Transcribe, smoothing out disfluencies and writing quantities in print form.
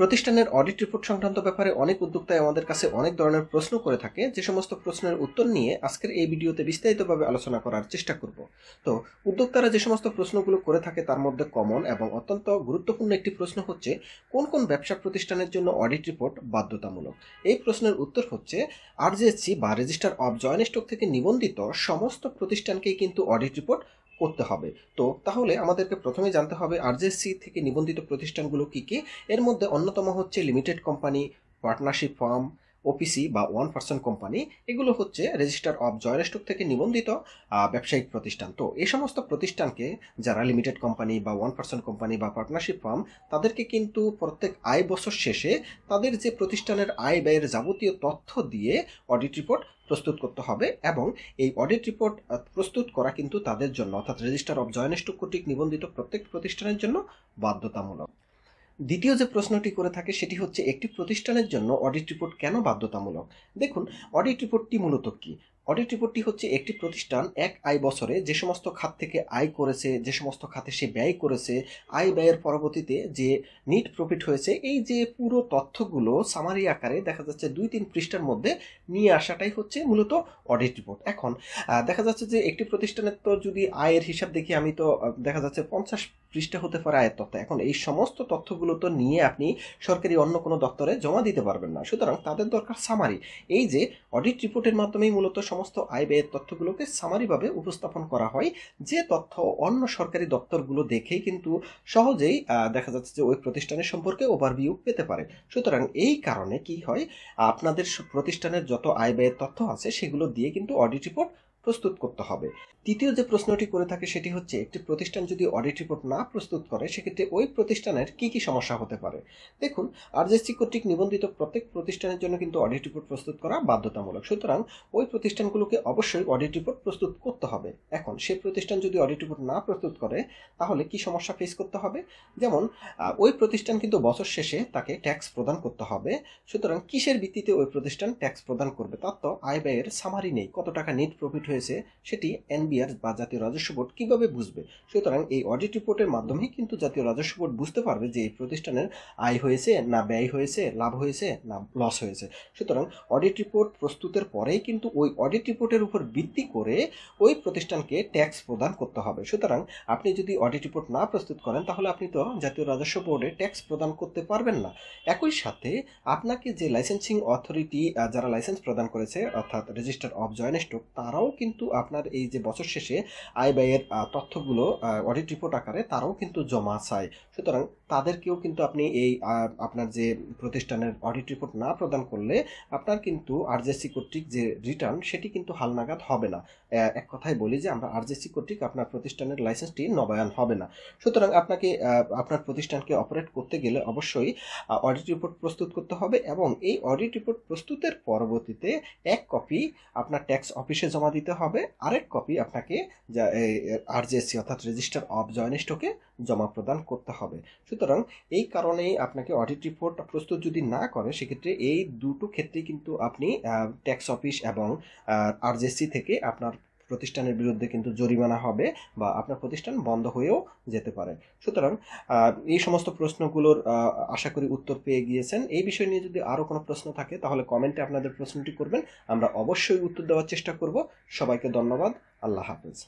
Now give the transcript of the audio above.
প্রতিষ্ঠানের audit report সংক্রান্ত ব্যাপারে অনেক উদ্যোক্তাই আমাদের কাছে অনেক ধরনের প্রশ্ন করে থাকে, যে সমস্ত প্রশ্নের উত্তর নিয়ে আজকের এই ভিডিওতে বিস্তারিতভাবে আলোচনা করার চেষ্টা করব। তো উদ্যোক্তারা যে সমস্ত প্রশ্নগুলো করে থাকে তার মধ্যে কমন এবং অত্যন্ত গুরুত্বপূর্ণ একটি প্রশ্ন হচ্ছে, কোন কোন ব্যবসা প্রতিষ্ঠানের জন্য অডিট রিপোর্ট বাধ্যতামূলক। এই প্রশ্নের উত্তর হচ্ছে, আরজেএসসি বা রেজিস্টার অফ জয়েন্ট স্টক থেকে নিবন্ধিত সমস্ত প্রতিষ্ঠানকেই কিন্তু অডিট রিপোর্ট করতে হবে। তো তাহলে আমাদেরকে প্রথমে জানতে হবে আরজেএসসি থেকে নিবন্ধিত প্রতিষ্ঠানগুলো কি কি। এর মধ্যে অন্যতম হচ্ছে limited company, partnership firm, OPC বা 1% কোম্পানি। এগুলো হচ্ছে রেজিস্টার অফ জয়েন্ট স্টক থেকে নিবন্ধিত ব্যবসায়িক প্রতিষ্ঠান। তো এই সমস্ত প্রতিষ্ঠানকে, যারা লিমিটেড কোম্পানি বা 1% কোম্পানি বা পার্টনারশিপ ফার্ম, তাদেরকে কিন্তু প্রত্যেক আয় বছর শেষে তাদের যে প্রতিষ্ঠানের আয় ব্যয়ের যাবতীয় তথ্য দিয়ে অডিট রিপোর্ট প্রস্তুত করতে হবে এবং এই অডিট রিপোর্ট প্রস্তুত করা কিন্তু তাদের জন্য, অর্থাৎ রেজিস্টার অফ জয়েন্ট স্টক কর্তৃক নিবন্ধিত প্রত্যেক প্রতিষ্ঠানের জন্য বাধ্যতামূলক। দ্বিতীয় যে প্রশ্নটি করে থাকে সেটি হচ্ছে, একটি প্রতিষ্ঠানের জন্য অডিট রিপোর্ট কেন বাধ্যতামূলক। দেখুন, অডিট রিপোর্টটি মূলত কি? অডিট রিপোর্টটি হচ্ছে একটি প্রতিষ্ঠান এক আয় বছরে যে সমস্ত খাত থেকে আয় করেছে, যে সমস্ত খাতে সে ব্যয় করেছে, আয় ব্যয়ের পরবর্তীতে যে নিট প্রফিট হয়েছে, এই যে পুরো তথ্যগুলো সামারি আকারে দেখা যাচ্ছে 2-3 পৃষ্ঠার মধ্যে নিয়ে আসাটাই হচ্ছে মূলত অডিট রিপোর্ট। এখন দেখা যাচ্ছে যে একটি প্রতিষ্ঠানের তো যদি আয়ের হিসাব দেখি আমি, তো দেখা যাচ্ছে 50 পৃষ্ঠা হতে পারে আয়ের তথ্য। এখন এই সমস্ত তথ্যগুলো তো নিয়ে আপনি সরকারি অন্য কোনো দপ্তরে জমা দিতে পারবেন না, সুতরাং তাদের দরকার সামারি। এই যে অডিট রিপোর্টের মাধ্যমেই মূলত সমস্ত আয় ব্যয়ের তথ্যগুলোকে সামারিভাবে উপস্থাপন করা হয়, যে তথ্য অন্য সরকারি দপ্তরগুলো দেখেই কিন্তু সহজেই দেখা যাচ্ছে যে ওই প্রতিষ্ঠানের সম্পর্কে ওভারভিউ পেতে পারে। সুতরাং এই কারণে কি হয়, আপনাদের প্রতিষ্ঠানের যত আয় ব্যয়ের তথ্য আছে সেগুলো দিয়ে কিন্তু অডিট রিপোর্ট প্রস্তুত করতে হবে। তৃতীয় যে প্রশ্নটি করে থাকে সেটি হচ্ছে, একটি প্রতিষ্ঠান যদি অডিট রিপোর্ট না প্রস্তুত করে সেক্ষেত্রে ওই প্রতিষ্ঠানের কি কি সমস্যা হতে পারে। দেখুন, আরজেএসসি কর্তৃক নিবন্ধিত প্রত্যেক প্রতিষ্ঠানের জন্য কিন্তু অডিট রিপোর্ট প্রস্তুত করা বাধ্যতামূলক। সুতরাং ওই প্রতিষ্ঠানগুলোকে অবশ্যই অডিট রিপোর্ট প্রস্তুত করতে হবে। এখন সেই প্রতিষ্ঠান যদি অডিট রিপোর্ট না প্রস্তুত করে তাহলে কি সমস্যা ফেস করতে হবে। যেমন ওই প্রতিষ্ঠান কিন্তু বছর শেষে তাকে ট্যাক্স প্রদান করতে হবে। সুতরাং কিসের ভিত্তিতে ওই প্রতিষ্ঠান ট্যাক্স প্রদান করবে, তার তো আয় ব্যয়ের সামারি নেই। কত টাকা নেট প্রফিট হয়েছে সেটি এনবিআর বা জাতীয় রাজস্ব বোর্ড কিভাবে বুঝবে। সুতরাং এই অডিট রিপোর্টের মাধ্যমেই কিন্তু জাতীয় রাজস্ব বোর্ড বুঝতে পারবে যে এই প্রতিষ্ঠানের আয় হয়েছে না ব্যয় হয়েছে, লাভ হয়েছে না লস হয়েছে। সুতরাং অডিট রিপোর্ট প্রস্তুতের পরেই কিন্তু ওই অডিট রিপোর্টের উপর ভিত্তি করে ওই প্রতিষ্ঠানকে ট্যাক্স প্রদান করতে হবে। সুতরাং আপনি যদি অডিট রিপোর্ট না প্রস্তুত করেন তাহলে আপনি তো জাতীয় রাজস্ব বোর্ডে ট্যাক্স প্রদান করতে পারবেন না। একই সাথে আপনাকে যে লাইসেন্সিং অথরিটি, যারা লাইসেন্স প্রদান করেছে অর্থাৎ রেজিস্টার অফ জয়েন্ট স্টক, তারাও কিন্তু আপনার এই যে বছর শেষে আয় ব্যয়ের তথ্যগুলো অডিট রিপোর্ট আকারে তারাও কিন্তু জমা চায়। সুতরাং তাদেরকেও কিন্তু আপনি এই আপনার যে প্রতিষ্ঠানের অডিট রিপোর্ট না প্রদান করলে আপনার কিন্তু আরজেএসসি কর্তৃক যে রিটার্ন সেটি কিন্তু হালনাগাদ হবে না। এক কথায় বলি যে আমরা আরজেএসসি কর্তৃক আপনার প্রতিষ্ঠানের লাইসেন্সটি নবায়ন হবে না। সুতরাং আপনাকে আপনার প্রতিষ্ঠানকে অপারেট করতে গেলে অবশ্যই অডিট রিপোর্ট প্রস্তুত করতে হবে এবং এই অডিট রিপোর্ট প্রস্তুতের পরবর্তীতে এক কপি আপনার ট্যাক্স অফিসে জমা দিতে হবে, আরেক কপি আপনাকে আরজেএসসি অর্থাৎ রেজিস্টার অফ জয়েন্ট স্টকে জমা প্রদান করতে হবে। সুতরাং এই কারণেই আপনাকে অডিট রিপোর্ট প্রস্তুত যদি না করে সেক্ষেত্রে এই দুটো ক্ষেত্রে কিন্তু আপনি ট্যাক্স অফিস এবং আরজেএসসি থেকে আপনার প্রতিষ্ঠানের বিরুদ্ধে কিন্তু জরিমানা হবে বা আপনার প্রতিষ্ঠান বন্ধ হয়েও যেতে পারে। সুতরাং এই সমস্ত প্রশ্নগুলোর আশা করি উত্তর পেয়ে গিয়েছেন। এই বিষয় নিয়ে যদি আরও কোনো প্রশ্ন থাকে তাহলে কমেন্টে আপনাদের প্রশ্নটি করবেন, আমরা অবশ্যই উত্তর দেওয়ার চেষ্টা করব। সবাইকে ধন্যবাদ। আল্লাহ হাফেজ।